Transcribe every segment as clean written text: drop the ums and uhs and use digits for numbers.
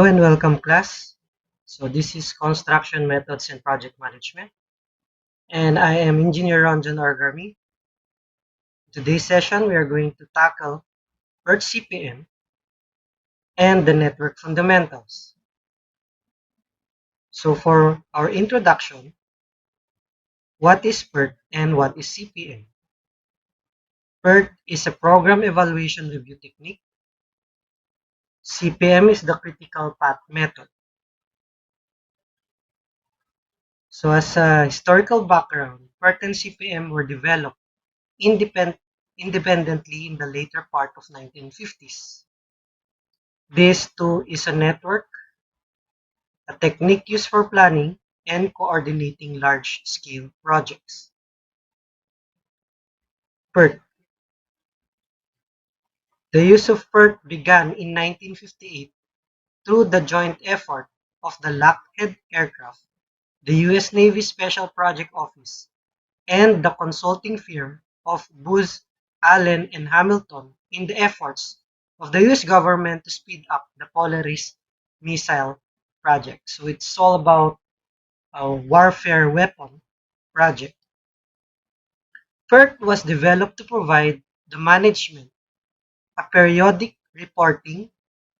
Hello and welcome class. So this is Construction Methods and Project Management, and I am Engineer Ranjan Argami. Today's session we are going to tackle PERT CPM and the network fundamentals. So for our introduction, what is PERT and what is CPM? PERT is a program evaluation review technique. CPM is the critical path method. So as a historical background, PERT and CPM were developed independently in the later part of 1950s. This too is a network, a technique used for planning and coordinating large-scale projects. PERT. The use of PERT began in 1958 through the joint effort of the Lockheed Aircraft, the U.S. Navy Special Project Office, and the consulting firm of Booz Allen and Hamilton in the efforts of the US government to speed up the Polaris missile project. So it's all about a warfare weapon project. PERT was developed to provide the management a periodic reporting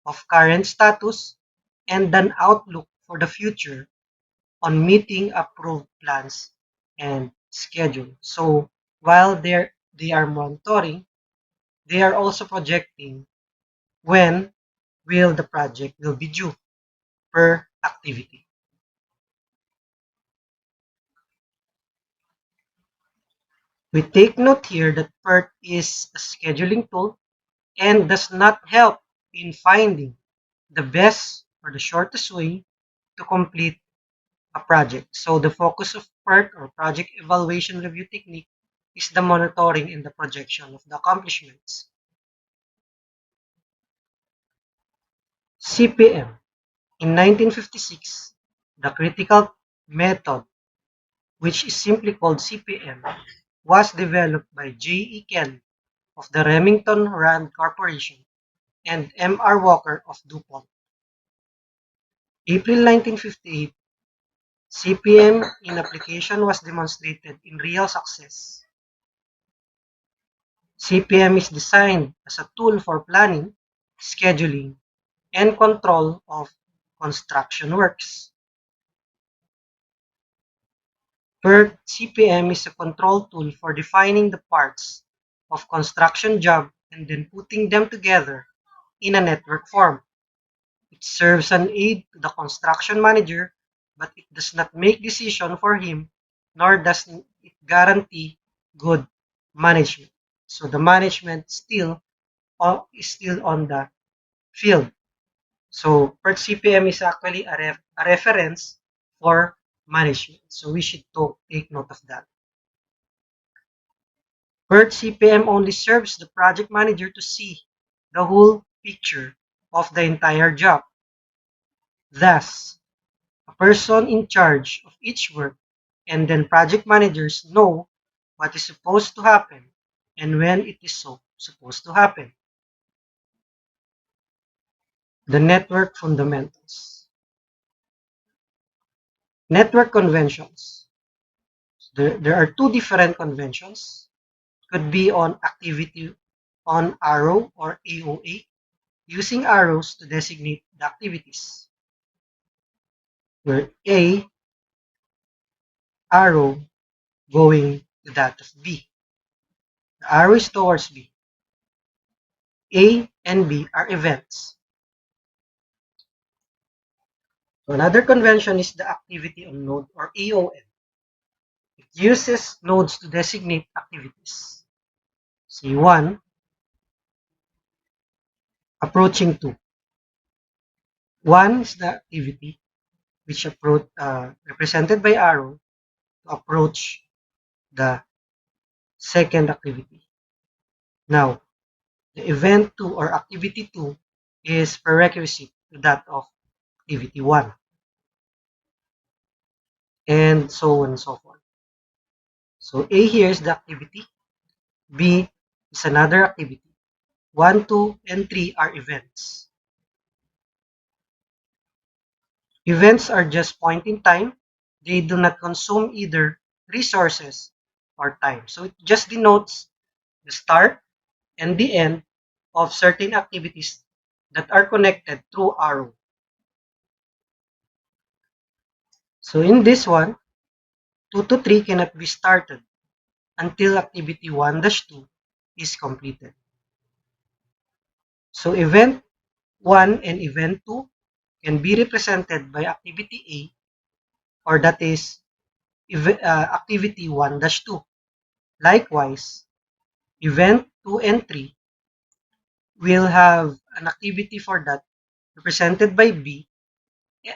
of current status and an outlook for the future on meeting approved plans and schedule. So while they are monitoring, they are also projecting when will the project will be due per activity. We take note here that PERT is a scheduling tool and does not help in finding the best or the shortest way to complete a project. So the focus of PERT or project evaluation review technique is the monitoring and the projection of the accomplishments. CPM. In 1956, the critical method, which is simply called CPM, was developed by J.E. Kelly of the Remington Rand Corporation and M.R. Walker of DuPont. April 1958, CPM in application was demonstrated in real success. CPM is designed as a tool for planning, scheduling, and control of construction works. PERT CPM is a control tool for defining the parts of construction job and then putting them together in a network form. It serves an aid to the construction manager, but it does not make decision for him, nor does it guarantee good management. So the management is still on the field. So PERT CPM is actually a reference for management. So we should take note of that. PERT CPM only serves the project manager to see the whole picture of the entire job. Thus, a person in charge of each work and then project managers know what is supposed to happen and when it is supposed to happen. The network fundamentals. Network conventions. There are two different conventions. Could be on activity on arrow or AOA, using arrows to designate the activities. Where A, arrow going to that of B. The arrow is towards B. A and B are events. So another convention is the activity on node or AON. It uses nodes to designate activities. C1, approaching 2. 1 is the activity which represented by arrow to approach the second activity. Now, the event 2 or activity 2 is prerequisite to that of activity 1. And so on and so forth. So A here is the activity, B is another activity. 1, 2, and 3 are events. Events are just point in time. They do not consume either resources or time. So it just denotes the start and the end of certain activities that are connected through arrow. So in this one, 2 to 3 cannot be started until activity 1-2 is completed. So event 1 and event 2 can be represented by activity A, or that is activity 1-2. Likewise, event 2 and 3 will have an activity for that represented by B,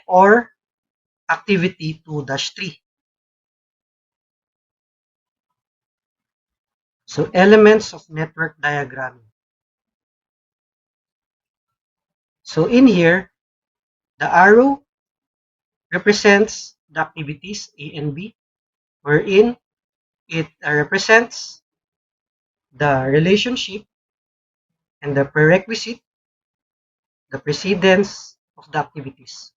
or activity 2-3. So elements of network diagramming. So in here, the arrow represents the activities A and B, wherein it represents the relationship and the prerequisite, the precedence of the activities.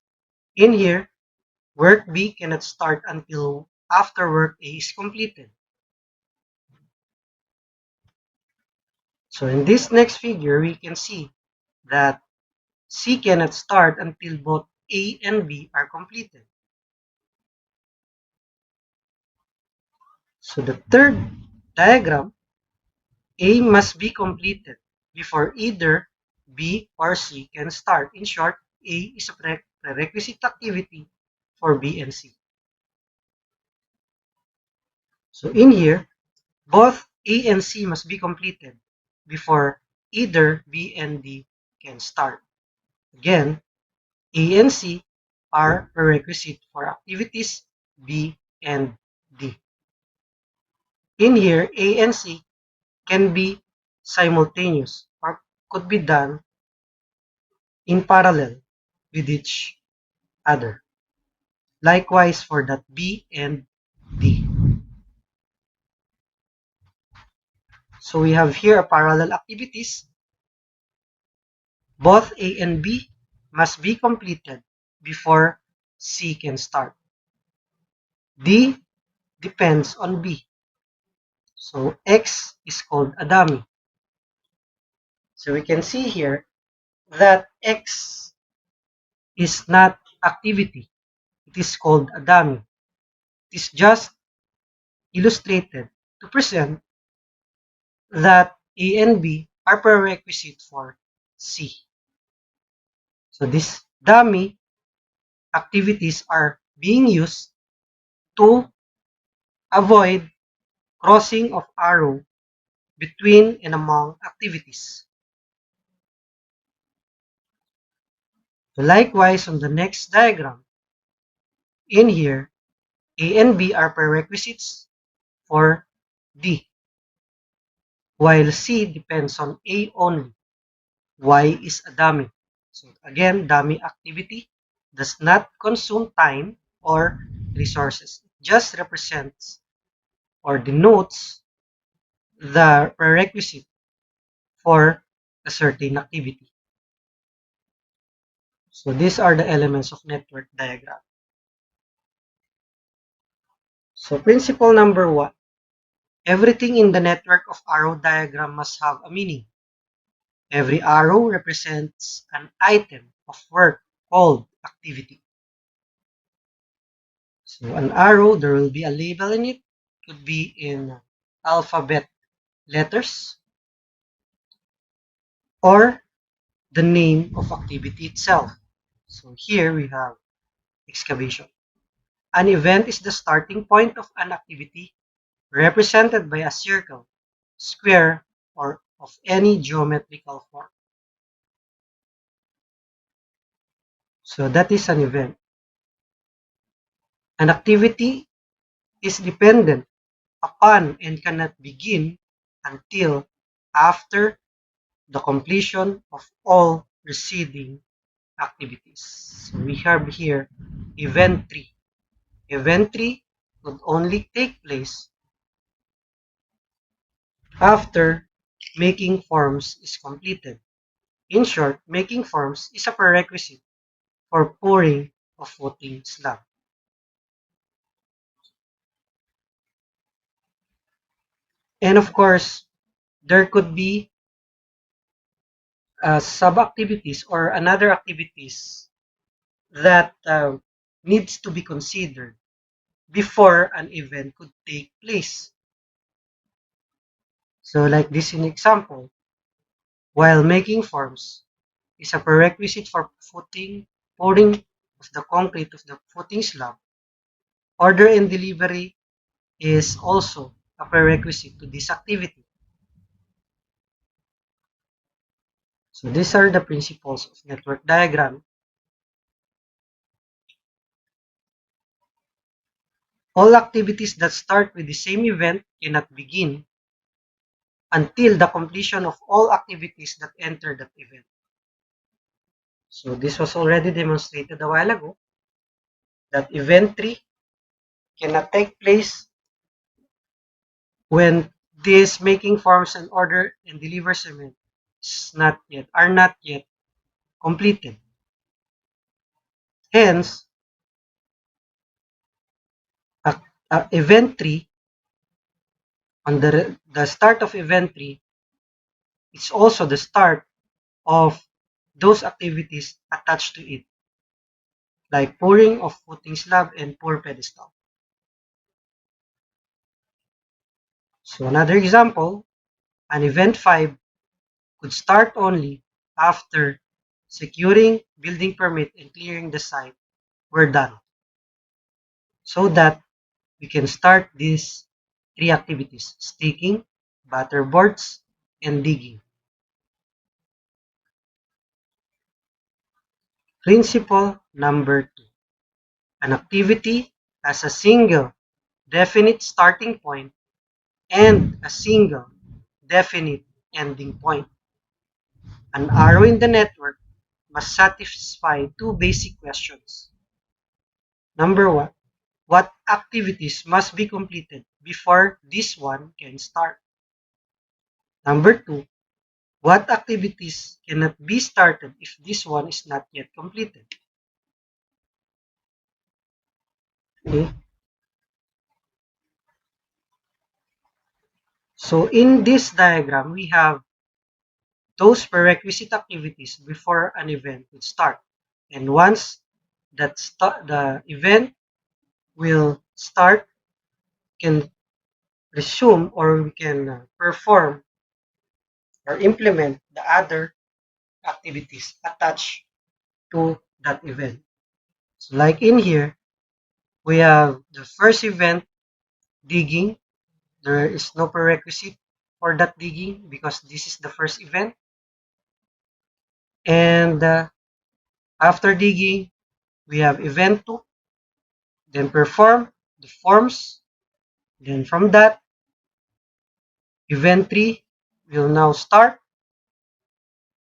In here, work B cannot start until after work A is completed. So in this next figure, we can see that C cannot start until both A and B are completed. So the third diagram, A must be completed before either B or C can start. In short, A is a prerequisite activity for B and C. So in here, both A and C must be completed before either B and D can start. Again, A and C are prerequisite for activities B and D. In here, A and C can be simultaneous or could be done in parallel with each other. Likewise for that B and D. So we have here a parallel activities. Both A and B must be completed before C can start. D depends on B. So X is called a dummy. So we can see here that X is not activity. It is called a dummy. It is just illustrated to present that A and B are prerequisite for C. So these dummy activities are being used to avoid crossing of arrow between and among activities. So likewise, on the next diagram, in here, A and B are prerequisites for D, while C depends on A only. Y is a dummy. So again, dummy activity does not consume time or resources. It just represents or denotes the prerequisite for a certain activity. So these are the elements of network diagram. So principle number 1, everything in the network of arrow diagram must have a meaning. Every arrow represents an item of work called activity. So an arrow, there will be a label in it. Could be in alphabet letters or the name of activity itself. So here we have excavation. An event is the starting point of an activity represented by a circle, square, or of any geometrical form. So that is an event. An activity is dependent upon and cannot begin until after the completion of all preceding activities. So we have here event 3. Event 3 would only take place after making forms is completed. In short, making forms is a prerequisite for pouring of footing slab. And of course, there could be sub-activities or another activities that needs to be considered before an event could take place. So like this in example, while making forms is a prerequisite for pouring of the concrete of the footing slab, order and delivery is also a prerequisite to this activity. So these are the principles of network diagram. All activities that start with the same event cannot begin until the completion of all activities that enter that event. So this was already demonstrated a while ago that event 3 cannot take place when this making forms and order and deliver cement are not yet completed. Hence, event 3 on the start of event 3, it's also the start of those activities attached to it, like pouring of footing slab and pour pedestal. So another example, an event 5 could start only after securing building permit and clearing the site were done, so that we can start these 3 activities: staking, batter boards, and digging. Principle number 2. An activity has a single definite starting point and a single definite ending point. An arrow in the network must satisfy 2 basic questions. Number 1, what activities must be completed before this one can start? Number 2, what activities cannot be started if this one is not yet completed? Okay. So in this diagram, we have those prerequisite activities before an event would start. And once the event will start, can resume or we can perform or implement the other activities attached to that event. So like in here, we have the first event, digging. There is no prerequisite for that digging because this is the first event. And after digging, we have event 2, then perform the forms. Then from that, event 3 will now start.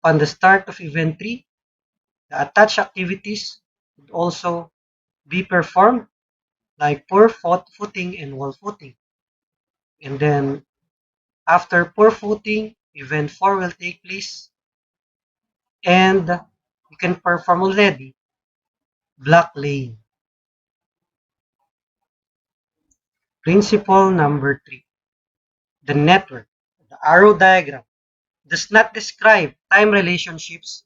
On the start of event 3, the attached activities would also be performed, like pour footing and wall footing. And then after pour footing, event 4 will take place, and you can perform already block laying. Principle number 3. The network, the arrow diagram, does not describe time relationships,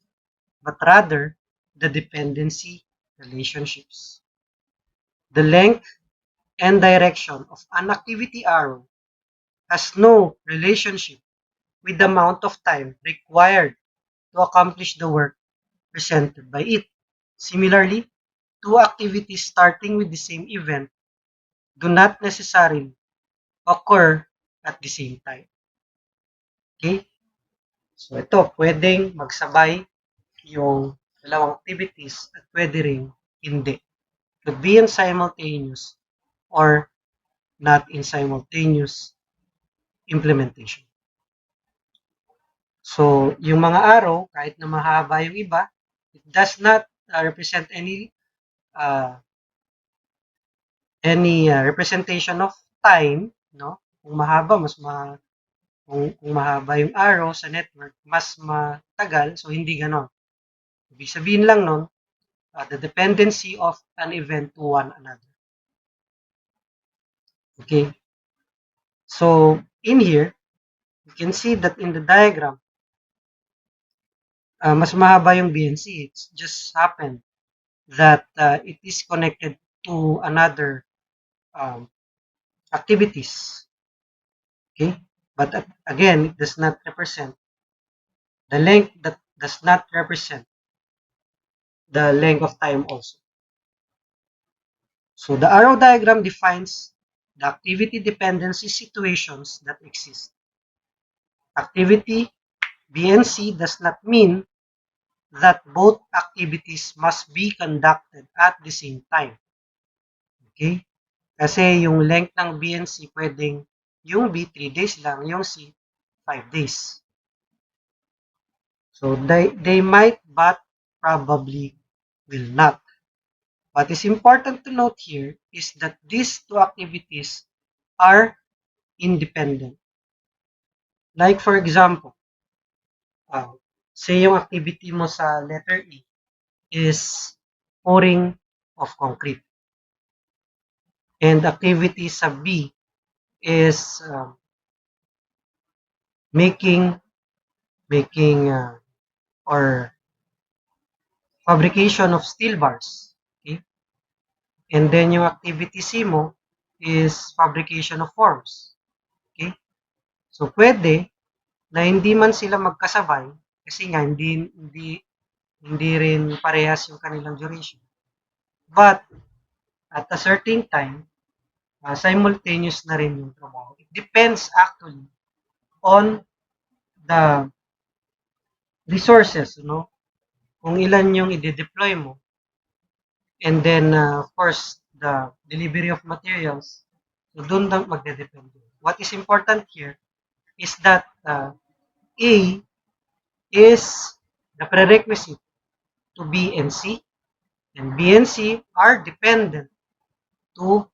but rather the dependency relationships. The length and direction of an activity arrow has no relationship with the amount of time required to accomplish the work presented by it. Similarly, two activities starting with the same event do not necessarily occur at the same time. Okay? So ito, pwedeng magsabay yung dalawang activities at pwede rin hindi. Could be in simultaneous or not in simultaneous implementation. So, yung mga arrow, kahit na mahaba yung iba, it does not represent uh, any representation of time, no? Kung mahaba, kung mahaba yung arrow sa network, mas matagal, so hindi ganon. Ibig sabihin lang nun, the dependency of an event to one another. Okay, so in here, you can see that in the diagram, mas mahaba yung BNC. It's just happened that it is connected to another activities. Okay, but again, it does not represent the length, that does not represent the length of time also. So the arrow diagram defines the activity dependency situations that exist. Activity BNC does not mean that both activities must be conducted at the same time. Okay? Kasi yung length ng BNC pwedeng yung B 3 days lang, yung C 5 days. So they might but probably will not. What is important to note here is that these two activities are independent. Like for example, say yung activity mo sa letter E is pouring of concrete. And activity sa B is making or fabrication of steel bars. Okay? And then yung activity C mo is fabrication of forms. Okay? So pwede na hindi man sila magkasabay kasi nga hindi rin parehas yung kanilang duration. But at a certain time, simultaneous na rin yung trabaho. It depends actually on the resources, no? Kung ilan yung i-deploy mo. And then, of course, the delivery of materials. So, doon lang magdedepende. What is important here is that A is the prerequisite to B and C, and B and C are dependent to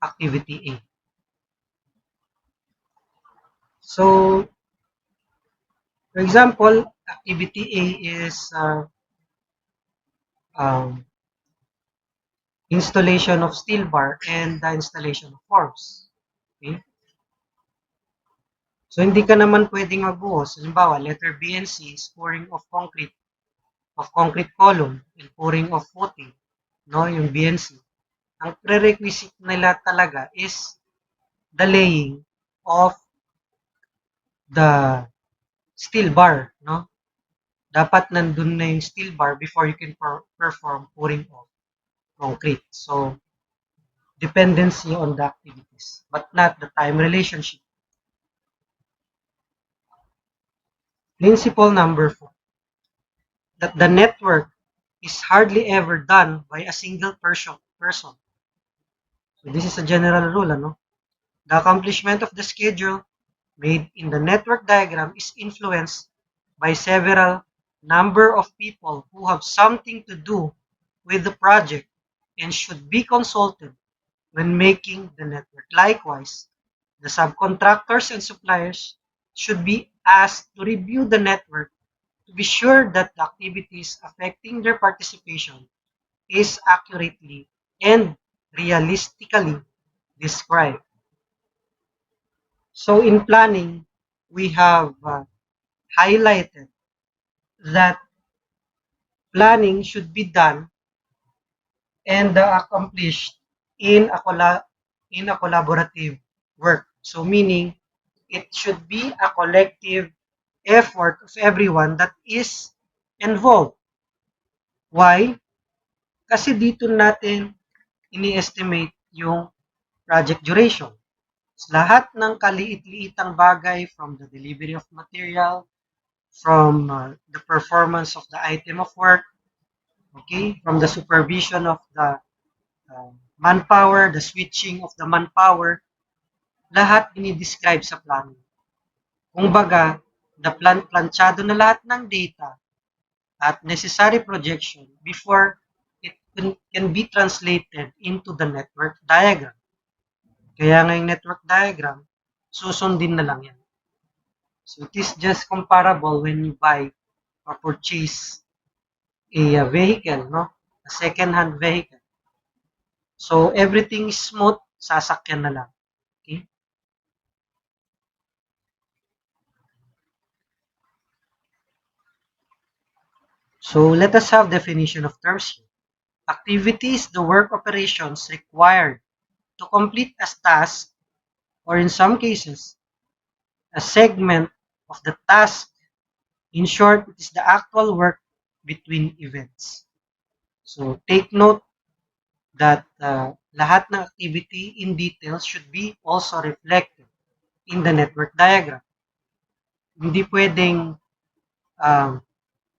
activity A. So, for example, activity A is installation of steel bar and the installation of forms. Okay? So, hindi ka naman pwedeng magbuhos. Halimbawa, letter B and C is pouring of concrete column and pouring of footing, no, yung B and C. Ang prerequisite nila talaga is the laying of the steel bar, no? Dapat nandun na yung steel bar before you can perform pouring of concrete. So, dependency on the activities, but not the time relationship. Principle number 4, that the network is hardly ever done by a single person. So this is a general rule, ano? The accomplishment of the schedule made in the network diagram is influenced by several number of people who have something to do with the project and should be consulted when making the network. Likewise, the subcontractors and suppliers should be asked to review the network to be sure that the activities affecting their participation is accurately and realistically described. So in planning, we have highlighted that planning should be done and accomplished in a collaborative work. So meaning, it should be a collective effort of everyone that is involved. Why? Kasi dito natin ini-estimate yung project duration. Lahat ng kaliit-liitang bagay from the delivery of material, from the performance of the item of work, okay, from the supervision of the manpower, the switching of the manpower, lahat dinidescribe sa planning. Kung baga, planchado na lahat ng data at necessary projection before it can be translated into the network diagram. Kaya nga yung network diagram, susundin na lang yan. So it is just comparable when you buy or purchase a vehicle, no? a second-hand vehicle. So, everything is smooth, sasakyan na lang. Okay? So, let us have definition of terms here. Activity is the work operations required to complete a task, or in some cases, a segment of the task. In short, it is the actual work between events. So, take note that lahat ng activity in details should be also reflected in the network diagram. Hindi pwedeng um,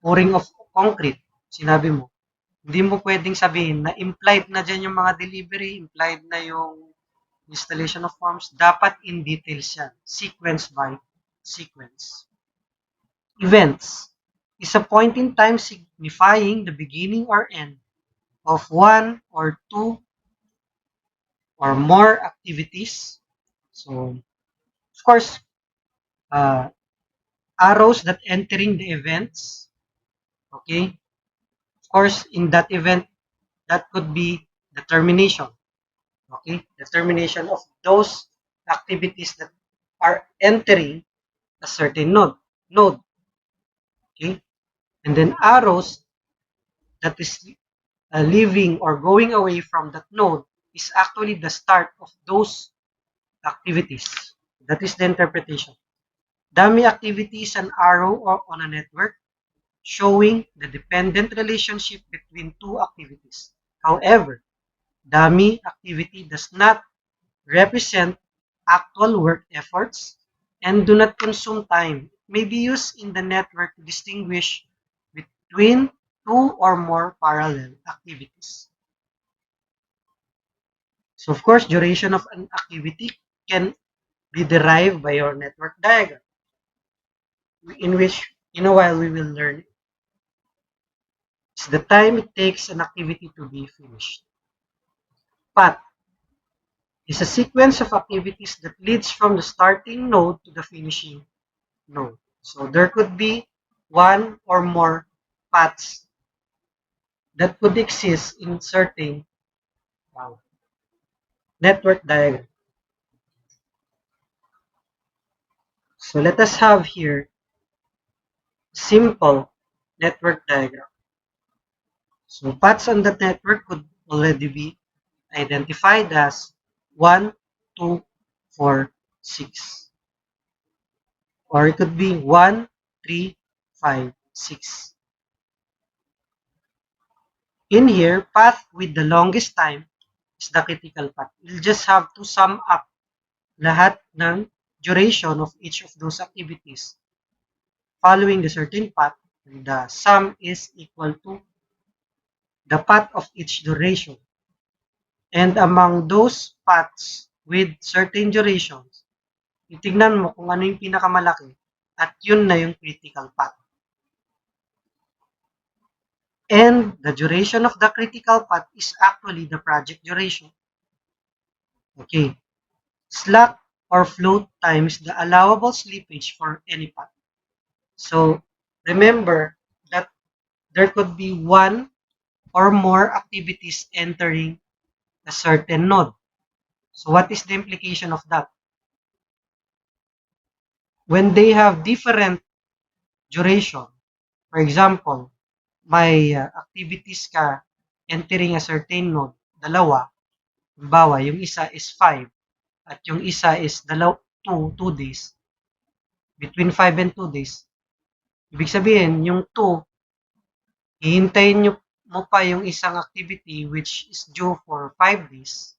pouring of concrete, sinabi mo. Hindi mo pwedeng sabihin na implied na dyan yung mga delivery, implied na yung installation of forms. Dapat in details yan, sequence by sequence. Events is a point in time signifying the beginning or end of one or two or more activities. So, of course, uh, arrows that entering the events. Okay. Of course, in that event, that could be the termination. Okay. The termination of those activities that are entering a certain node. Okay. And then arrows that is leaving or going away from that node is actually the start of those activities. That is the interpretation. Dummy activity is an arrow on a network showing the dependent relationship between two activities. However, dummy activity does not represent actual work efforts and do not consume time. It may be used in the network to distinguish between two or more parallel activities. So, of course, duration of an activity can be derived by your network diagram, in which in a while we will learn it's the time it takes an activity to be finished. Path is a sequence of activities that leads from the starting node to the finishing node. So there could be one or more paths that could exist in certain network diagram. So let us have here simple network diagram. So paths on the network could already be identified as 1, 2, 4, 6. Or it could be 1, 3, 5, 6. In here, path with the longest time is the critical path. You'll just have to sum up lahat ng duration of each of those activities following the certain path. And the sum is equal to the path of each duration. And among those paths with certain durations, titignan mo kung ano yung pinakamalaki at yun na yung critical path. And the duration of the critical path is actually the project duration. Okay. Slack or float time is the allowable slippage for any path. So remember that there could be one or more activities entering a certain node. So what is the implication of that? When they have different duration, for example, may activities ka entering a certain node, dalawa, halimbawa, yung isa is 5 at yung isa is 2 days, between 5 and 2 days, ibig sabihin, yung 2, hihintayin mo pa yung isang activity which is due for 5 days,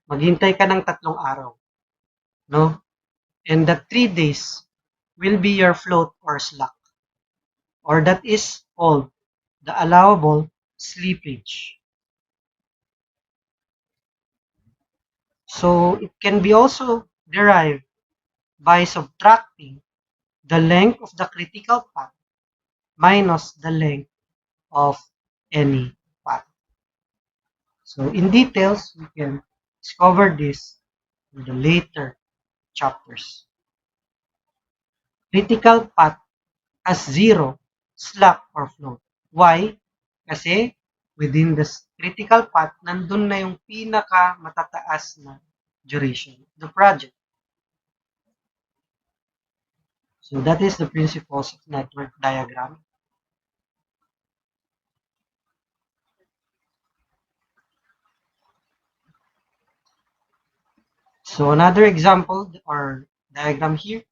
maghintay ka ng 3 araw, no? And the 3 days will be your float or slack, or that is called the allowable slippage. So it can be also derived by subtracting the length of the critical path minus the length of any path. So in details, we can discover this in the later chapters. Critical path has zero, slack, or float. Why? Kasi within the critical path, nandun na yung pinaka matataas na duration of the project. So that is the principles of network diagram. So another example or diagram here,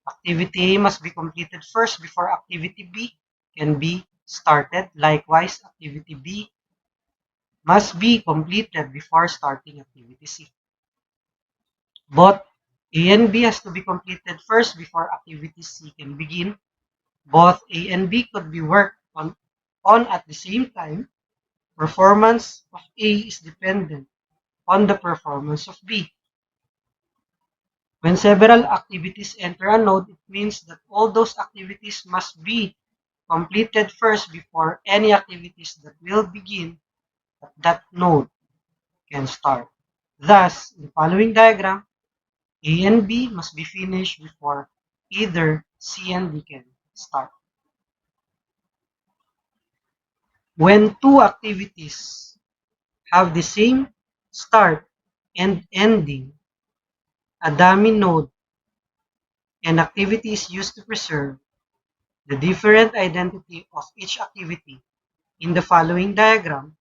activity A must be completed first before activity B can be started. Likewise, activity B must be completed before starting activity C. Both A and B has to be completed first before activity C can begin. Both A and B could be worked on at the same time. Performance of A is dependent on the performance of B. When several activities enter a node, it means that all those activities must be completed first before any activities that will begin at that node can start. Thus, in the following diagram, A and B must be finished before either C and D can start. When two activities have the same start and ending, a dummy node and activity is used to preserve the different identity of each activity. In the following diagram,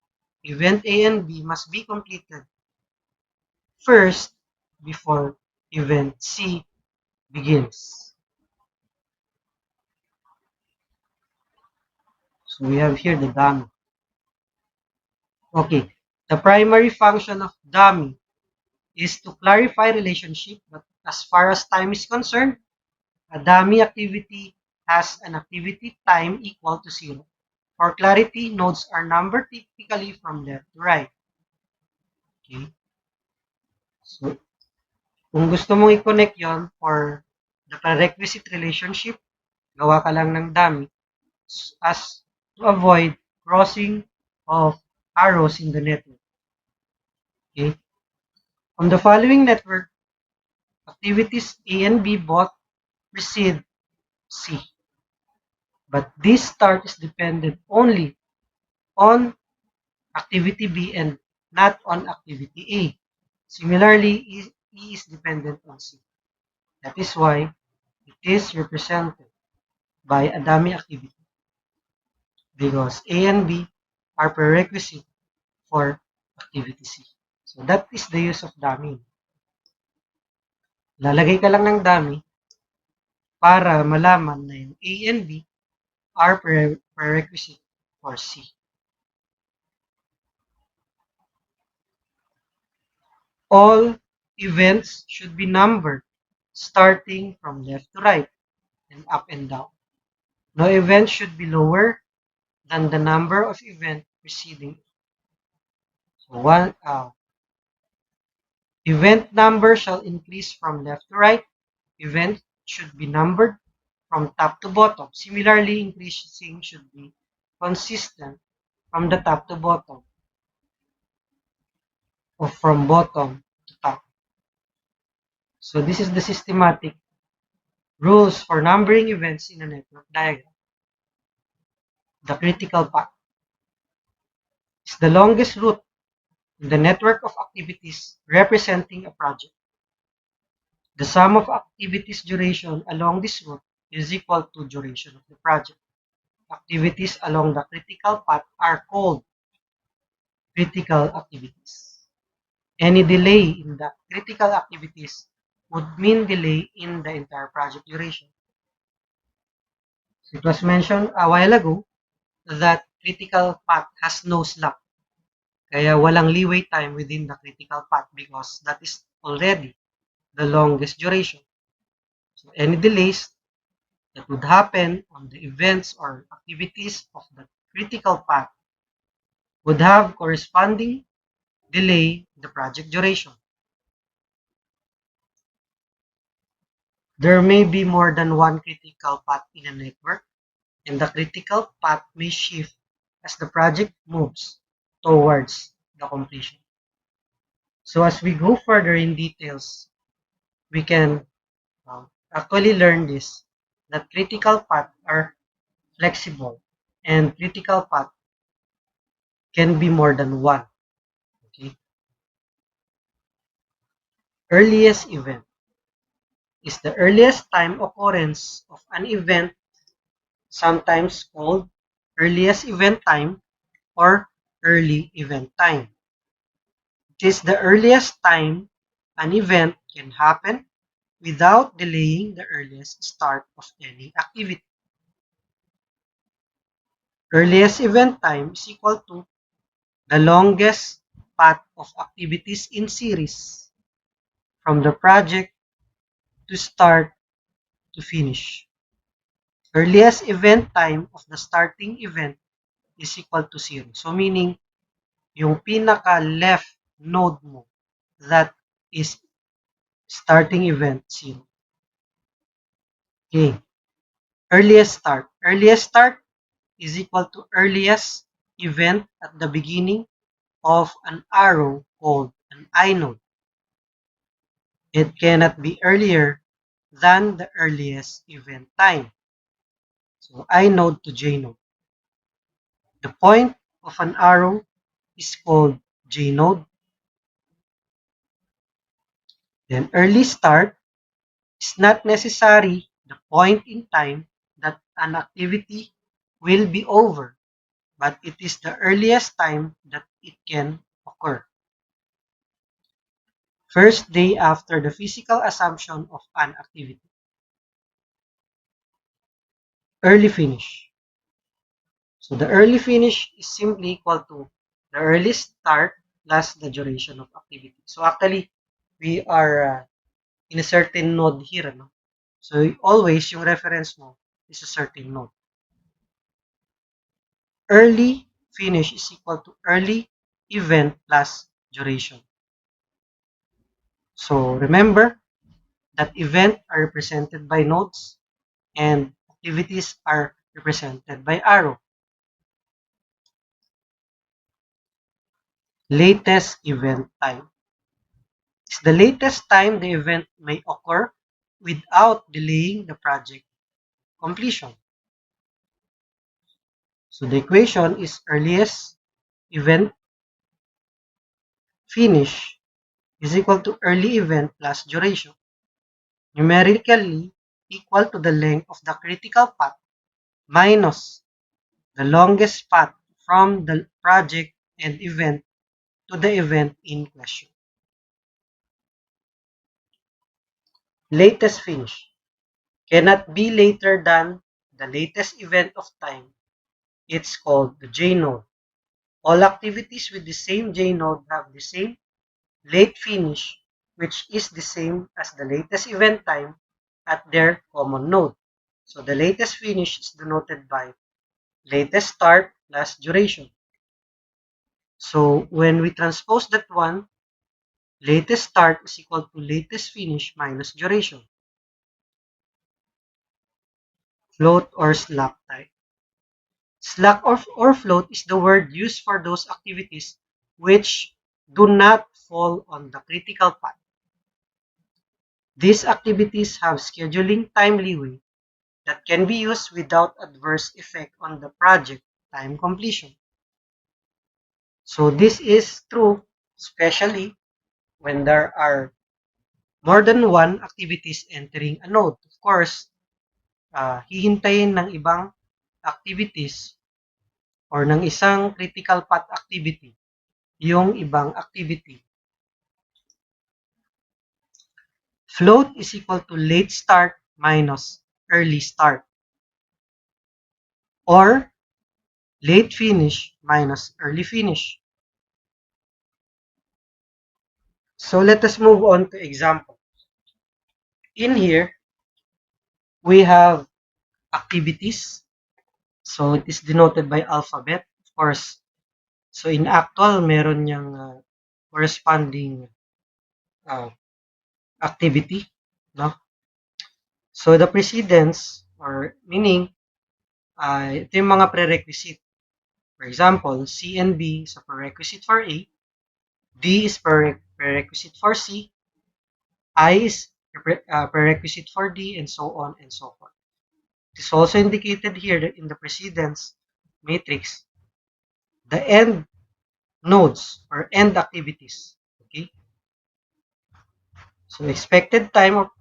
event A and B must be completed first before event C begins. So we have here the dummy. Okay, the primary function of dummy is to clarify relationship, but as far as time is concerned, a dummy activity has an activity time equal to 0. For clarity, nodes are numbered typically from left to right. Okay? So, kung gusto mong i-connect yon for the prerequisite relationship, gawa ka lang ng dummy as to avoid crossing of arrows in the network. Okay? On the following network, activities A and B both precede C. But this start is dependent only on activity B and not on activity A. Similarly, E is dependent on C. That is why it is represented by a dummy activity because A and B are prerequisite for activity C. So that is the use of dummy. Lalagay ka lang ng dummy para malaman na yung A and B are prerequisite for C. All events should be numbered starting from left to right and up and down. No event should be lower than the number of events preceding. So event number shall increase from left to right. Event should be numbered from top to bottom. Similarly, increasing should be consistent from the top to bottom or from bottom to top. So this is the systematic rules for numbering events in a network diagram. The critical path is the longest route in the network of activities representing a project. The sum of activities duration along this route is equal to duration of the project. Activities along the critical path are called critical activities. Any delay in the critical activities would mean delay in the entire project duration. It was mentioned a while ago that critical path has no slack. Kaya walang leeway time within the critical path because that is already the longest duration. So any delays that would happen on the events or activities of the critical path would have corresponding delay in the project duration. There may be more than one critical path in a network, and the critical path may shift as the project moves towards the completion. So as we go further in details, we can actually learn this, that critical paths are flexible and critical paths can be more than one. Okay? Earliest event is the earliest time occurrence of an event, sometimes called earliest event time or early event time. It is the earliest time an event can happen without delaying the earliest start of any activity. Earliest event time is equal to the longest path of activities in series from the project to start to finish. Earliest event time of the starting event is equal to 0. So meaning, yung pinaka-left node mo, that is starting event 0. Okay. Earliest start. Earliest start is equal to earliest event at the beginning of an arrow called an inode. It cannot be earlier than the earliest event time. So inode to jnode. The point of an arrow is called jnode. Then early start is not necessarily the point in time that an activity will be over, but it is the earliest time that it can occur. First day after the physical assumption of an activity. Early finish. So the early finish is simply equal to the early start plus the duration of activity. So actually, we are in a certain node here. No? So always, yung reference mo is a certain node. Early finish is equal to early event plus duration. So remember that events are represented by nodes and activities are represented by arrow. Latest event time is the latest time the event may occur without delaying the project completion. So the equation is earliest event finish is equal to early event plus duration, numerically equal to the length of the critical path minus the longest path from the project and event to the event in question. Latest finish cannot be later than the latest event of time. It's called the J node. All activities with the same J node have the same late finish, which is the same as the latest event time at their common node. So the latest finish is denoted by latest start plus duration. So when we transpose that one, latest start is equal to latest finish minus duration. Float or slack time. Slack or float is the word used for those activities which do not fall on the critical path. These activities have scheduling time leeway that can be used without adverse effect on the project time completion. So this is true especially when there are more than one activities entering a node. Of course, hihintayin ng ibang activities or ng isang critical path activity yung ibang activity. Float is equal to late start minus early start, or late finish minus early finish. So let us move on to example. In here, we have activities. So it is denoted by alphabet, of course. So in actual, meron niyang corresponding activity, no? So the precedence, or meaning, ito yung mga prerequisite. For example, C and B is a prerequisite for A, D is prerequisite for C, I is prerequisite for D, and so on and so forth. It is also indicated here that in the precedence matrix, the end nodes or end activities. Okay? So expected time or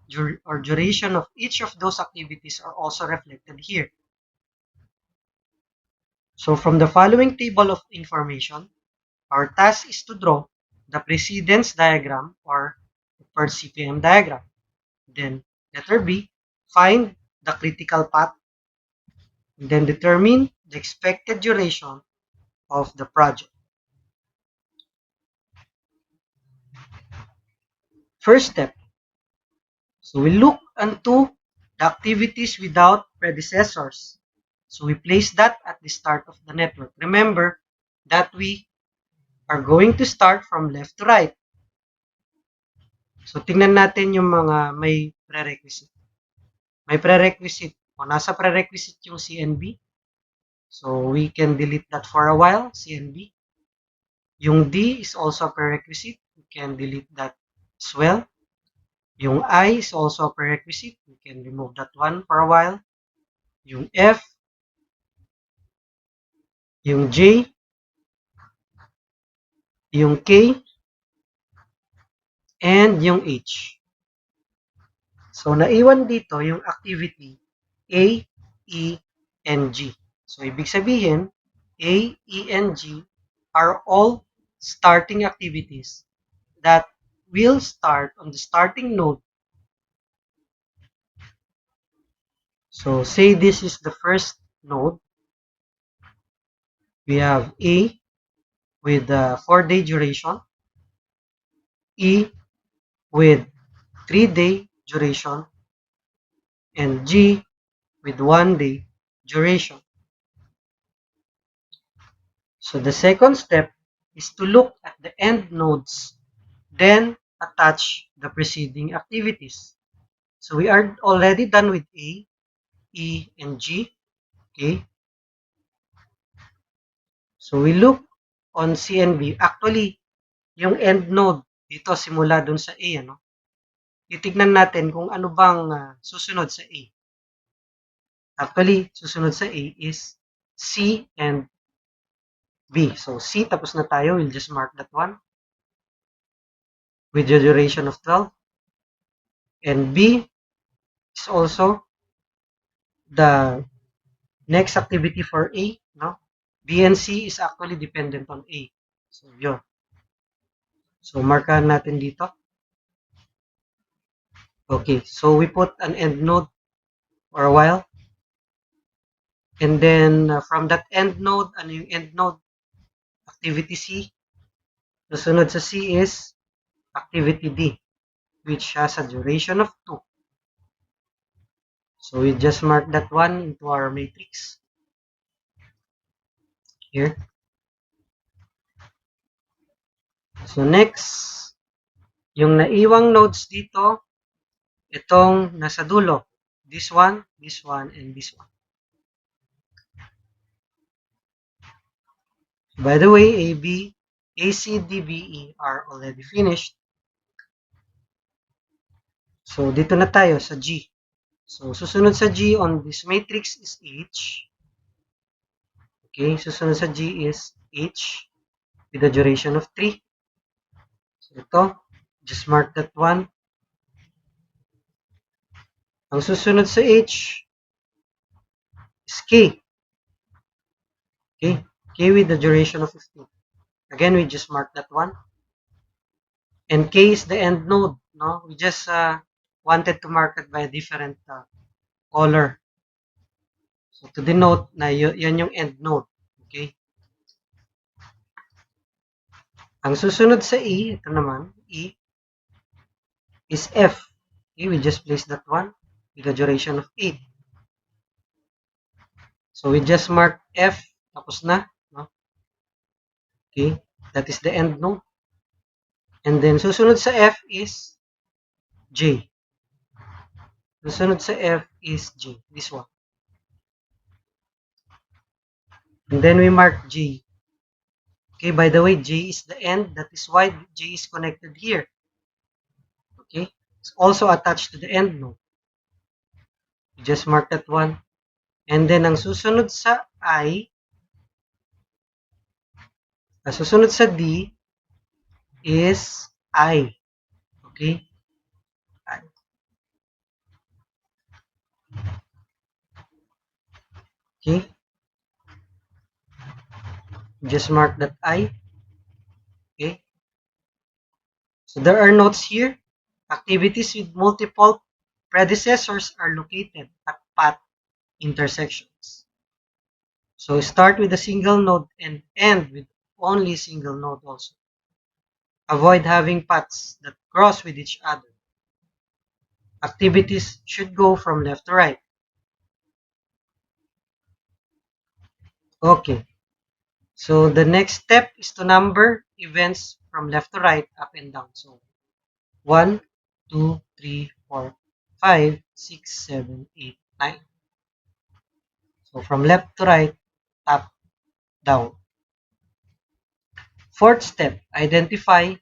duration of each of those activities are also reflected here. So from the following table of information, our task is to draw the precedence diagram or the per CPM diagram. Then letter B, find the critical path. And then determine the expected duration of the project. First step, so we look into the activities without predecessors. So we place that at the start of the network. Remember that we are going to start from left to right. So tingnan natin yung mga may prerequisite. May prerequisite. O nasa prerequisite yung CNB. So we can delete that for a while, CNB. Yung D is also a prerequisite. We can delete that as well. Yung I is also a prerequisite. We can remove that one for a while. Yung F, yung J, yung K, and yung H. So, naiwan dito yung activity A, E, and G. So, ibig sabihin, A, E, and G are all starting activities that will start on the starting node. So, say this is the first node. We have A with a 4-day duration, E with 3-day duration, and G with 1-day duration. So the second step is to look at the end nodes, then attach the preceding activities. So we are already done with A, E, and G. Okay. So we look on CNB. Actually, yung end node dito simula dun sa A, ano? Titignan natin kung ano bang susunod sa A. Actually, susunod sa A is C and B. So, C, tapos na tayo. We'll just mark that one with the duration of 12. And B is also the next activity for A. No? B and C is actually dependent on A. So, yun. So, markahan natin dito. Okay. So, we put an end node for a while. And then, from that end node, ano yung end node? Activity C. Susunod sa C is activity D, which has a duration of 2. So we just mark that one into our matrix here. So next, yung naiwang nodes dito, itong nasa dulo. This one, and this one. By the way, AB, AC, DBE are already finished. So dito na tayo sa G. So susunod sa G on this matrix is H. Okay, susunod sa G is H with a duration of 3. So ito, just mark that one. Ang susunod sa H is K. Okay, K with the duration of 15. Again, we just mark that one. And K is the end node. No, we just wanted to mark it by a different color. So to denote na yan yung end node. Okay. Ang susunod sa E, ito naman, E is F. Okay, we just place that one with a duration of 8. So we just mark F, tapos na. No? Okay, that is the end node. And then susunod sa F is J. Susunod sa F is J, this one. And then we mark J. Okay, by the way, J is the end. That is why J is connected here. Okay, it's also attached to the end node. You just mark that one. And then ang susunod sa I Ang susunod sa D is I. Okay? I. Okay? Just mark that I. Okay? So there are notes here. Activities with multiple predecessors are located at path intersections. So start with a single node and end with only single node also. Avoid having paths that cross with each other. Activities should go from left to right. Okay. So the next step is to number events from left to right, up and down. So 1, 2, 3, 4, 5, 6, 7, 8, 9. So from left to right, up, down. Fourth step, identify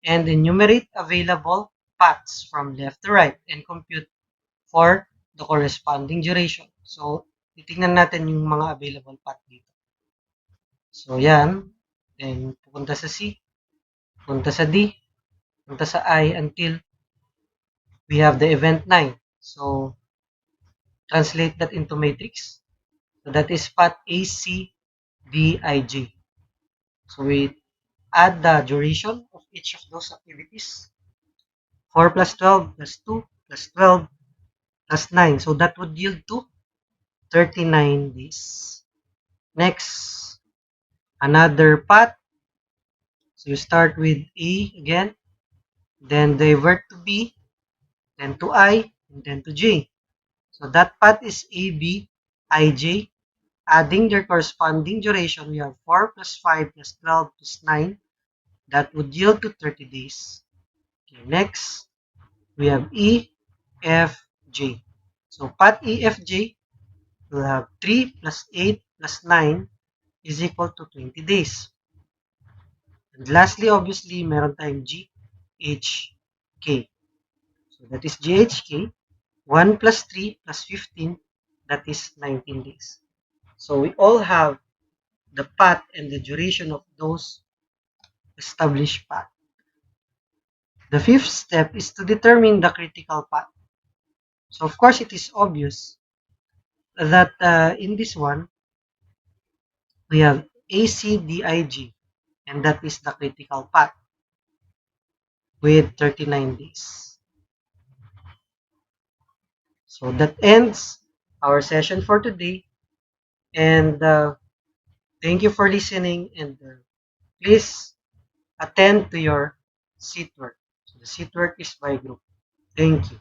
and enumerate available paths from left to right and compute for the corresponding duration. So, titingnan natin yung mga available path dito. So, yan. Then, pupunta sa C, pupunta sa D, pupunta sa I until we have the event 9. So, translate that into matrix. So, that is path ACDIJ. So, we add the duration of each of those activities. 4 plus 12 plus 2 plus 12 plus 9. So, that would yield to 39 days. Next, another path. So, you start with A again, then divert to B, then to I, and then to J. So, that path is AB, IJ. Adding their corresponding duration, we have 4 plus 5 plus 12 plus 9. That would yield to 30 days. Okay, next, we have E, F, J. So, path E, F, J will have 3 plus 8 plus 9 is equal to 20 days. And lastly, obviously, meron tayong G, H, K. So, that is G, H, K. 1 plus 3 plus 15, that is 19 days. So, we all have the path and the duration of those established path. The fifth step is to determine the critical path. So, of course, it is obvious that in this one, we have ACDIG, and that is the critical path with 39 days. So, that ends our session for today. And thank you for listening. And please attend to your seat work. So, the seat work is by group. Thank you.